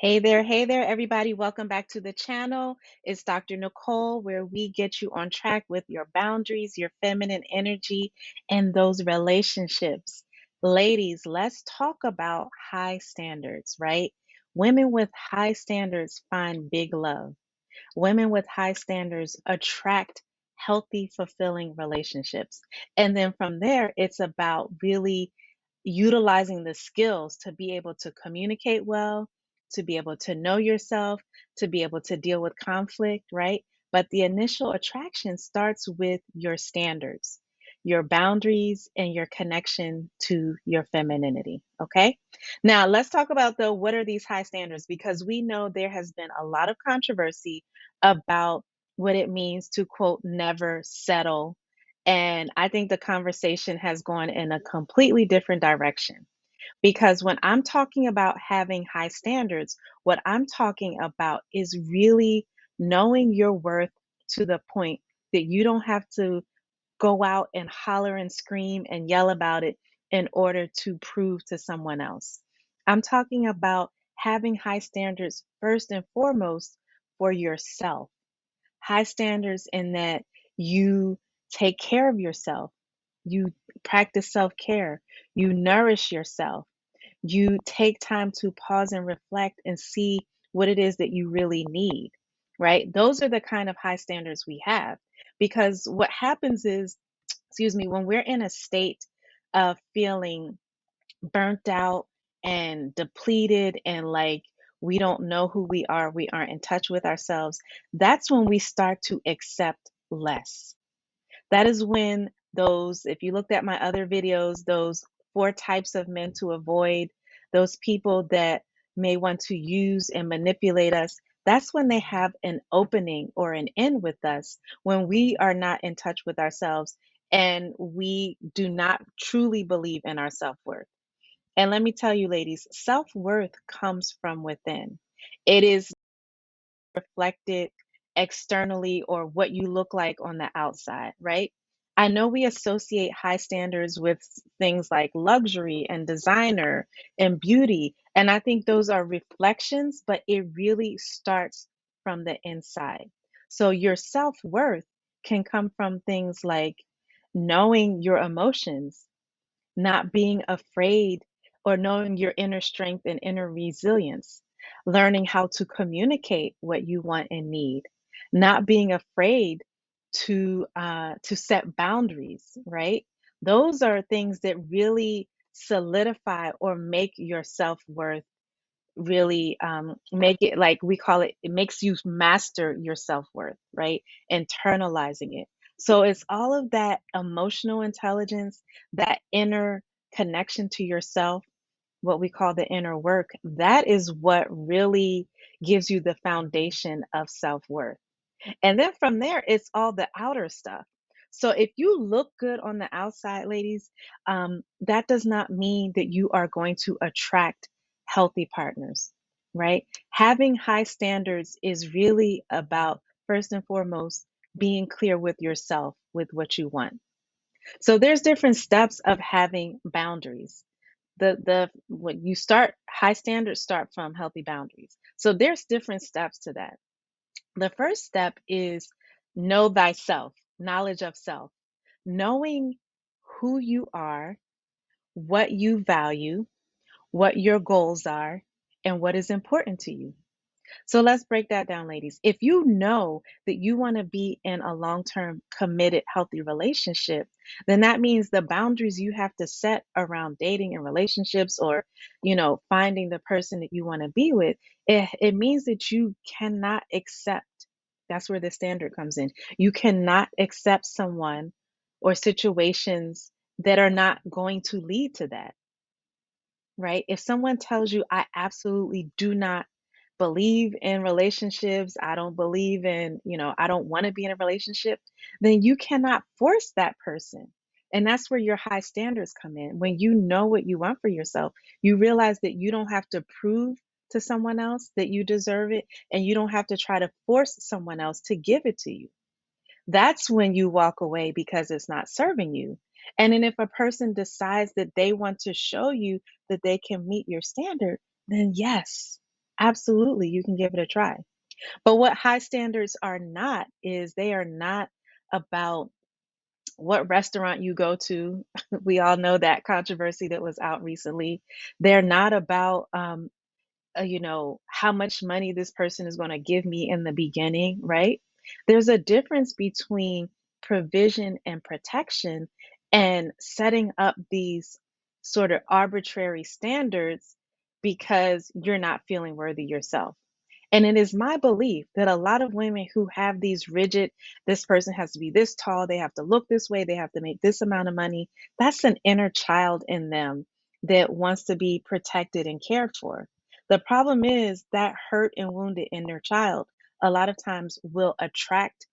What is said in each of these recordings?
Hey there, everybody. Welcome back to the channel. It's Dr. Nicole, where we get you on track with your boundaries, your feminine energy, and those relationships. Ladies, let's talk about high standards, right? Women with high standards find big love. Women with high standards attract healthy, fulfilling relationships. And then from there, it's about really utilizing the skills to be able to communicate well, to be able to know yourself, to be able to deal with conflict, right? But the initial attraction starts with your standards, your boundaries, and your connection to your femininity. Okay. Now, let's talk about though, what are these high standards? Because we know there has been a lot of controversy about what it means to quote, never settle. And I think the conversation has gone in a completely different direction. Because when I'm talking about having high standards, what I'm talking about is really knowing your worth to the point that you don't have to go out and holler and scream and yell about it in order to prove to someone else. I'm talking about having high standards first and foremost for yourself. High standards in that you take care of yourself, you practice self care, you nourish yourself, you take time to pause and reflect and see what it is that you really need, right? Those are the kind of high standards we have. Because what happens is, excuse me, when we're in a state of feeling burnt out and depleted and like we don't know who we aren't in touch with ourselves, that's when we start to accept less. That is when those, if you looked at my other videos, those four types of men to avoid, those people that may want to use and manipulate us, that's when they have an opening or an end with us, when we are not in touch with ourselves and we do not truly believe in our self worth. And let me tell you, ladies, self worth comes from within. It is reflected externally or what you look like on the outside, right? I know we associate high standards with things like luxury and designer and beauty. And I think those are reflections, but it really starts from the inside. So your self worth can come from things like knowing your emotions, not being afraid, or knowing your inner strength and inner resilience, learning how to communicate what you want and need, not being afraid to set boundaries, right? Those are things that really solidify or make your self-worth really make it, like we call it, it makes you master your self-worth, right? Internalizing it. So it's all of that emotional intelligence, that inner connection to yourself, what we call the inner work. That is what really gives you the foundation of self-worth. And then from there, it's all the outer stuff. So if you look good on the outside, ladies, that does not mean that you are going to attract healthy partners, right? Having high standards is really about, first and foremost, being clear with yourself with what you want. So there's different steps of having boundaries. The when you start, high standards start from healthy boundaries. So there's different steps to that. The first step is know thyself, knowledge of self, knowing who you are, what you value, what your goals are, and what is important to you. So let's break that down, ladies. If you know that you want to be in a long term, committed, healthy relationship, then that means the boundaries you have to set around dating and relationships, or, finding the person that you want to be with, it means that you cannot accept. That's where the standard comes in. You cannot accept someone or situations that are not going to lead to that, right? If someone tells you, I absolutely do not believe in relationships, I don't believe in, I don't want to be in a relationship, then you cannot force that person. And that's where your high standards come in. When you know what you want for yourself, you realize that you don't have to prove to someone else that you deserve it, and you don't have to try to force someone else to give it to you. That's when you walk away because it's not serving you. And then if a person decides that they want to show you that they can meet your standard, then yes. Absolutely, you can give it a try. But what high standards are not is they are not about what restaurant you go to. We all know that controversy that was out recently. They're not about how much money this person is going to give me in the beginning, right? There's a difference between provision and protection and setting up these sort of arbitrary standards because you're not feeling worthy yourself. And it is my belief that a lot of women who have these rigid, this person has to be this tall, they have to look this way, they have to make this amount of money, that's an inner child in them that wants to be protected and cared for. The problem is that hurt and wounded inner child a lot of times will attract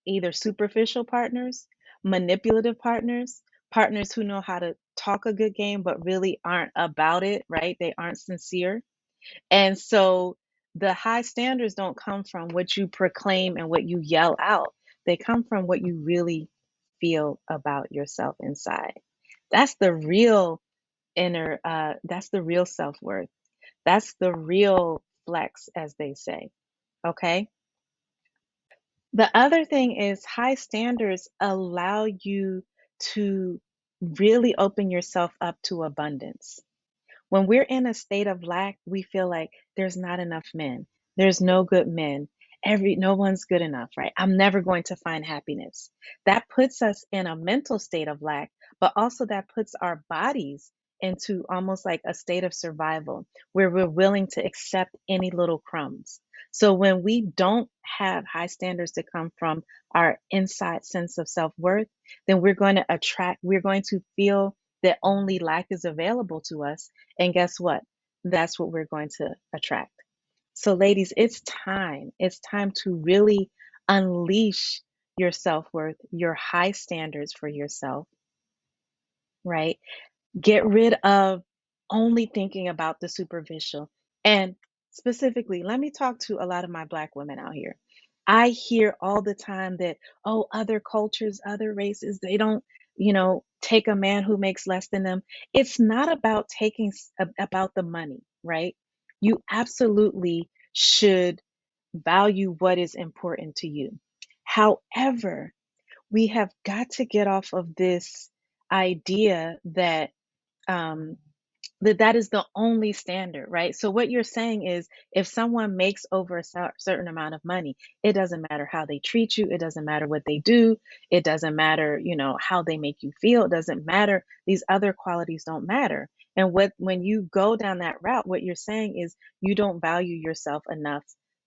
either superficial partners, manipulative partners, partners who know how to talk a good game but really aren't about it, right? They aren't sincere. And so the high standards don't come from what you proclaim and what you yell out. They come from what you really feel about yourself inside. That's the real that's the real self-worth. That's the real flex, as they say. Okay. The other thing is high standards allow you to really open yourself up to abundance. When we're in a state of lack, we feel like there's not enough men. There's no good men. No one's good enough, right? I'm never going to find happiness. That puts us in a mental state of lack, but also that puts our bodies into almost like a state of survival where we're willing to accept any little crumbs. So when we don't have high standards that come from our inside sense of self-worth, then we're going to feel that only lack is available to us, and guess what? That's what we're going to attract. So, ladies, it's time. It's time to really unleash your self worth, your high standards for yourself, right? Get rid of only thinking about the superficial. And specifically, let me talk to a lot of my Black women out here. I hear all the time that, oh, other cultures, other races, they don't, take a man who makes less than them. It's not about about the money, right? You absolutely should value what is important to you. However, we have got to get off of this idea um, that is the only standard, right? So what you're saying is if someone makes over a certain amount of money, it doesn't matter how they treat you, it doesn't matter what they do, it doesn't matter, how they make you feel, it doesn't matter. These other qualities don't matter. And when you go down that route, what you're saying is you don't value yourself enough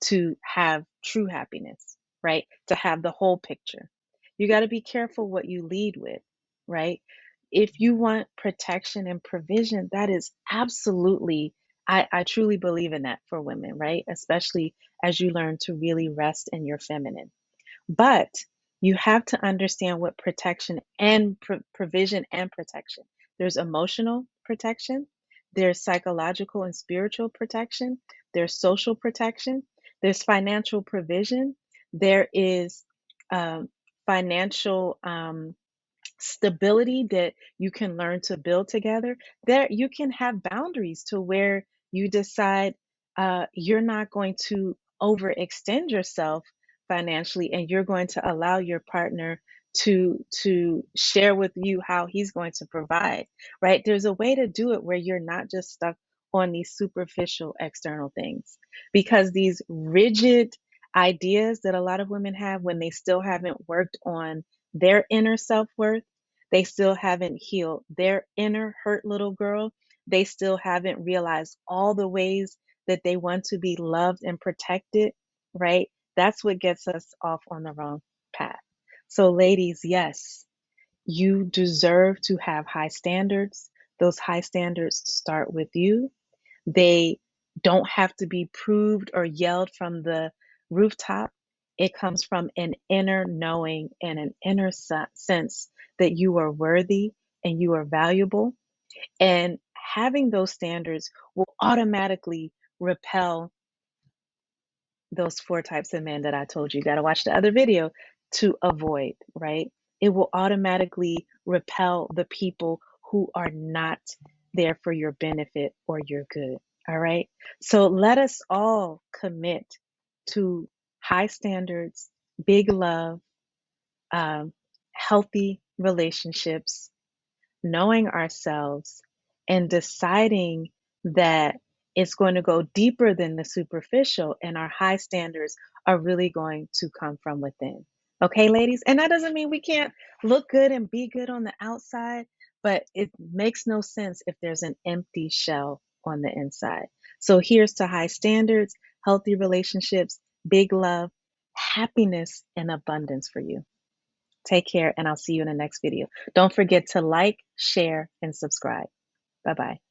to have true happiness, right? To have the whole picture. You got to be careful what you lead with, right? If you want protection and provision, that is absolutely, I truly believe in that for women, right? Especially as you learn to really rest in your feminine. But you have to understand what protection and provision and protection. There's emotional protection, there's psychological and spiritual protection, there's social protection, there's financial provision, there is um, financial stability that you can learn to build together. There you can have boundaries to where you decide you're not going to overextend yourself financially, and you're going to allow your partner to share with you how he's going to provide, right? There's a way to do it where you're not just stuck on these superficial external things, because these rigid ideas that a lot of women have when they still haven't worked on their inner self-worth, they still haven't healed their inner hurt little girl. They still haven't realized all the ways that they want to be loved and protected, right? That's what gets us off on the wrong path. So, ladies, yes, you deserve to have high standards. Those high standards start with you. They don't have to be proved or yelled from the rooftop. It comes from an inner knowing and an inner sense that you are worthy and you are valuable. And having those standards will automatically repel those four types of men that I told you. You got to watch the other video to avoid, right? It will automatically repel the people who are not there for your benefit or your good. All right. So let us all commit to high standards, big love, um, healthy relationships, knowing ourselves, and deciding that it's going to go deeper than the superficial, and our high standards are really going to come from within. Okay, ladies? And that doesn't mean we can't look good and be good on the outside, but it makes no sense if there's an empty shell on the inside. So here's to high standards, healthy relationships, big love, happiness, and abundance for you. Take care, and I'll see you in the next video. Don't forget to like, share, and subscribe. Bye bye.